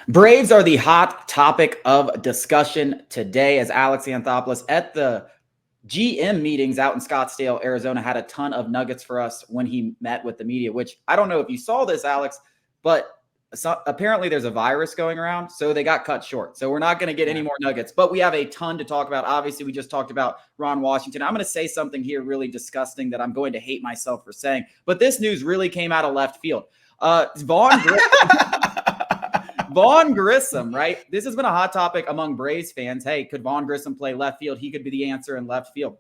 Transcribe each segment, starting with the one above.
Braves are the hot topic of discussion today as Alex Anthopoulos at the GM meetings out in Scottsdale, Arizona, had a ton of nuggets for us when he met with the media, which I don't know if you saw this, Alex, but apparently there's a virus going around, so they got cut short. So we're not going to get any more nuggets, but we have a ton to talk about. Obviously, we just talked about Ron Washington. I'm going to say something here really disgusting that I'm going to hate myself for saying, but this news really came out of left field. Vaughn Grissom, right? This has been a hot topic among Braves fans. Hey, could Vaughn Grissom play left field? He could be the answer in left field.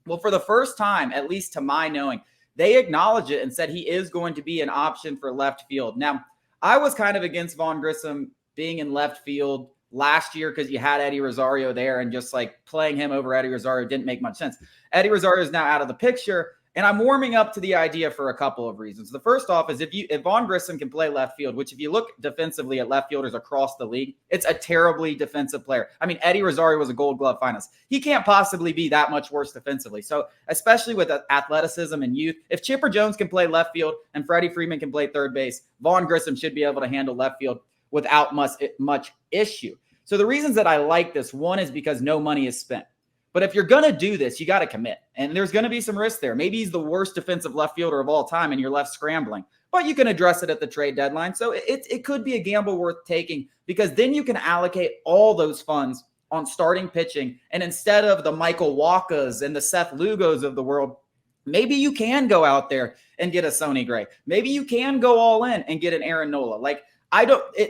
Well, for the first time, at least to my knowing, they acknowledged it and said he is going to be an option for left field. Now, I was kind of against Vaughn Grissom being in left field last year because you had Eddie Rosario there, and just like playing him over Eddie Rosario didn't make much sense. Eddie Rosario is now out of the picture. And I'm warming up to the idea for a couple of reasons. The first off is if Vaughn Grissom can play left field, which if you look defensively at left fielders across the league, it's a terribly defensive player. I mean, Eddie Rosario was a Gold Glove finalist. He can't possibly be that much worse defensively. So especially with athleticism and youth, if Chipper Jones can play left field and Freddie Freeman can play third base, Vaughn Grissom should be able to handle left field without much issue. So the reasons that I like this, one is because no money is spent. But if you're going to do this, you got to commit. And there's going to be some risk there. Maybe he's the worst defensive left fielder of all time and you're left scrambling. But you can address it at the trade deadline. So it could be a gamble worth taking, because then you can allocate all those funds on starting pitching. And instead of the Michael Wakas and the Seth Lugos of the world, maybe you can go out there and get a Sonny Gray. Maybe you can go all in and get an Aaron Nola.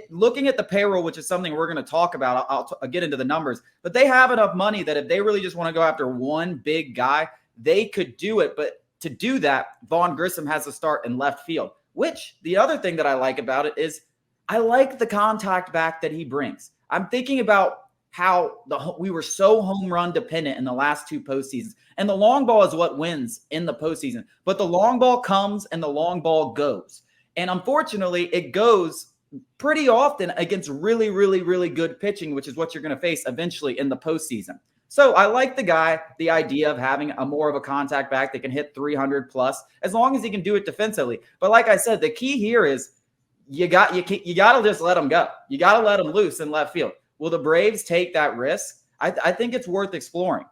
Looking at the payroll, which is something we're going to talk about, I'll get into the numbers, but they have enough money that if they really just want to go after one big guy, they could do it. But to do that, Vaughn Grissom has to start in left field, which the other thing that I like about it is I like the contact back that he brings. I'm thinking about how we were so home run dependent in the last two postseasons, and the long ball is what wins in the postseason, but the long ball comes and the long ball goes. And unfortunately, it goes pretty often against really, really, really good pitching, which is what you're going to face eventually in the postseason. So I like the idea of having a more of a contact back that can hit 300 plus, as long as he can do it defensively. But like I said, the key here is you got to just let him go. You got to let him loose in left field. Will the Braves take that risk? I think it's worth exploring.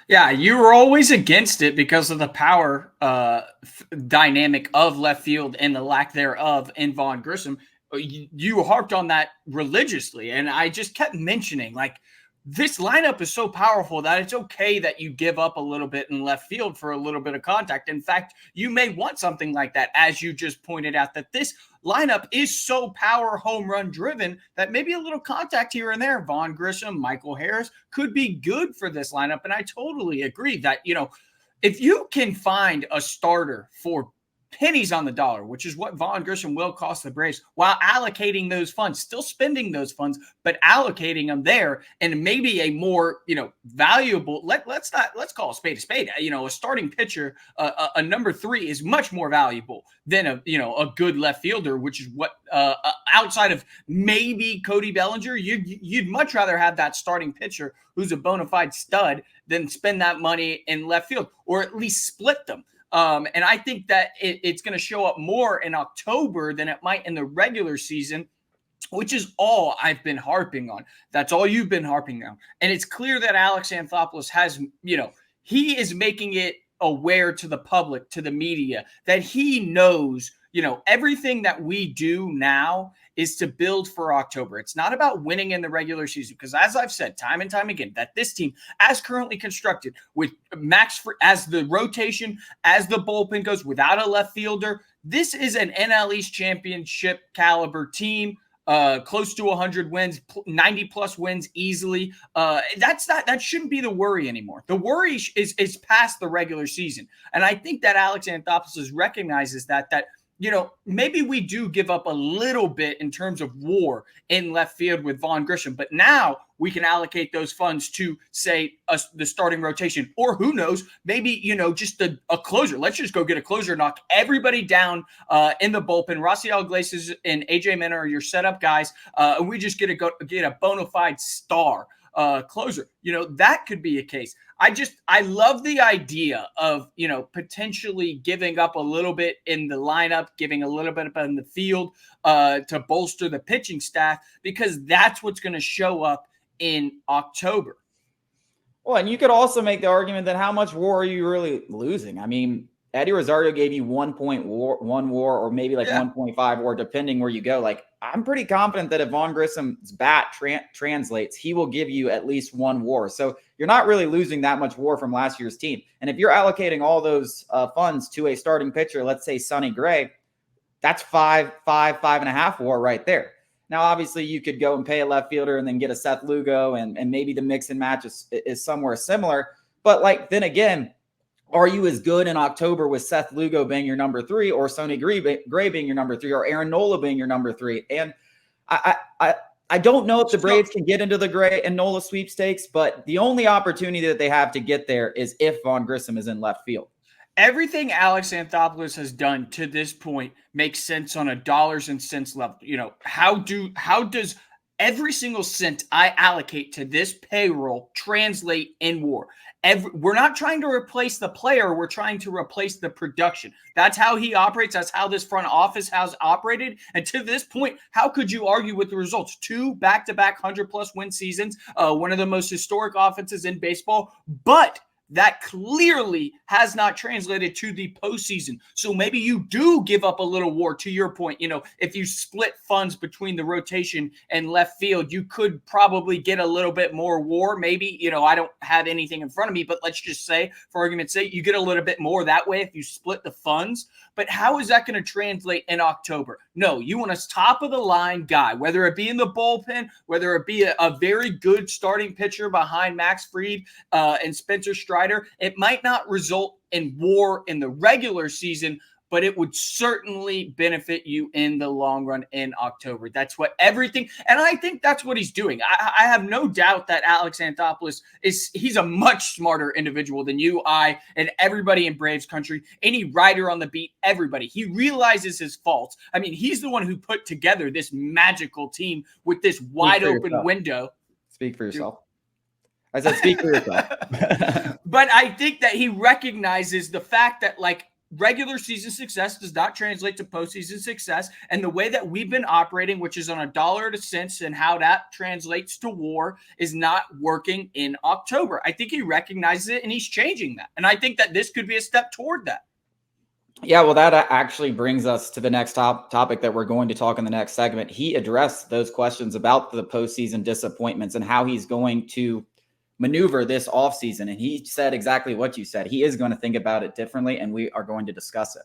Yeah, you were always against it because of the power dynamic of left field and the lack thereof in Vaughn Grissom. You harped on that religiously, and I just kept mentioning, like, this lineup is so powerful that it's okay that you give up a little bit in left field for a little bit of contact. In fact, you may want something like that, as you just pointed out, that this lineup is so power home run driven that maybe a little contact here and there, Vaughn Grissom, Michael Harris, could be good for this lineup. And I totally agree that, if you can find a starter for pennies on the dollar, which is what Vaughn Grissom will cost the Braves, while allocating those funds, still spending those funds, but allocating them there, and maybe a more, valuable, let's call a spade, a starting pitcher, a number 3 is much more valuable than a good left fielder, which is what, outside of maybe Cody Bellinger, you'd much rather have that starting pitcher who's a bona fide stud than spend that money in left field, or at least split them. And I think that it's going to show up more in October than it might in the regular season, which is all I've been harping on. That's all you've been harping on. And it's clear that Alex Anthopoulos has, he is making it aware to the public, to the media, that he knows, everything that we do now is to build for October. It's not about winning in the regular season, because as I've said time and time again, that this team, as currently constructed, with Max as the rotation, as the bullpen goes, without a left fielder, this is an NL East championship caliber team. Close to 100 wins, 90 plus wins easily. That shouldn't be the worry anymore. The worry is past the regular season. And I think that Alex Anthopoulos recognizes that maybe we do give up a little bit in terms of WAR in left field with Vaughn Grissom, but now we can allocate those funds to, say, the starting rotation, or who knows, maybe, just a closer. Let's just go get a closer, knock everybody down in the bullpen. Raciel Iglesias and AJ Minna are your setup guys, and we just get a bona fide star closer. That could be a case. I love the idea of, potentially giving up a little bit in the lineup, giving a little bit up in the field to bolster the pitching staff, because that's what's going to show up in October. Well, and you could also make the argument that how much WAR are you really losing? I mean, Eddie Rosario gave you 1.1 WAR or maybe like 1.5 WAR, depending where you go. Like, I'm pretty confident that if Vaughn Grissom's bat translates, he will give you at least 1 WAR. So you're not really losing that much WAR from last year's team. And if you're allocating all those funds to a starting pitcher, let's say Sonny Gray, that's 5.5 WAR right there. Now, obviously, you could go and pay a left fielder and then get a Seth Lugo, and maybe the mix and match is somewhere similar. But then again, are you as good in October with Seth Lugo being your number 3, or Sonny Gray being your number 3, or Aaron Nola being your number 3? And I don't know if the Braves can get into the Gray and Nola sweepstakes, but the only opportunity that they have to get there is if Vaughn Grissom is in left field. Everything Alex Anthopoulos has done to this point makes sense on a dollars and cents level. How does every single cent I allocate to this payroll translate in WAR? We're not trying to replace the player. We're trying to replace the production. That's how he operates. That's how this front office has operated. And to this point, how could you argue with the results? 2 back-to-back 100-plus win seasons, one of the most historic offenses in baseball, but that clearly has not translated to the postseason. So maybe you do give up a little WAR, to your point. If you split funds between the rotation and left field, you could probably get a little bit more WAR. Maybe, I don't have anything in front of me, but let's just say, for argument's sake, you get a little bit more that way if you split the funds. But how is that going to translate in October? No, you want a top-of-the-line guy, whether it be in the bullpen, whether it be a very good starting pitcher behind Max Fried and Spencer Strider. It might not result in WAR in the regular season, but it would certainly benefit you in the long run in October. That's what everything, and I think that's what he's doing. I have no doubt that Alex Anthopoulos he's a much smarter individual than you, I, and everybody in Braves country, any writer on the beat, everybody. He realizes his faults. I mean, he's the one who put together this magical team with this wide open window. Speak for yourself. I said, speak for yourself. But I think that he recognizes the fact that, regular season success does not translate to postseason success. And the way that we've been operating, which is on a dollar to cents, and how that translates to WAR, is not working in October. I think he recognizes it, and he's changing that. And I think that this could be a step toward that. Yeah, well, that actually brings us to the next topic that we're going to talk in the next segment. He addressed those questions about the postseason disappointments and how he's going to maneuver this offseason. And he said exactly what you said. He is going to think about it differently, and we are going to discuss it.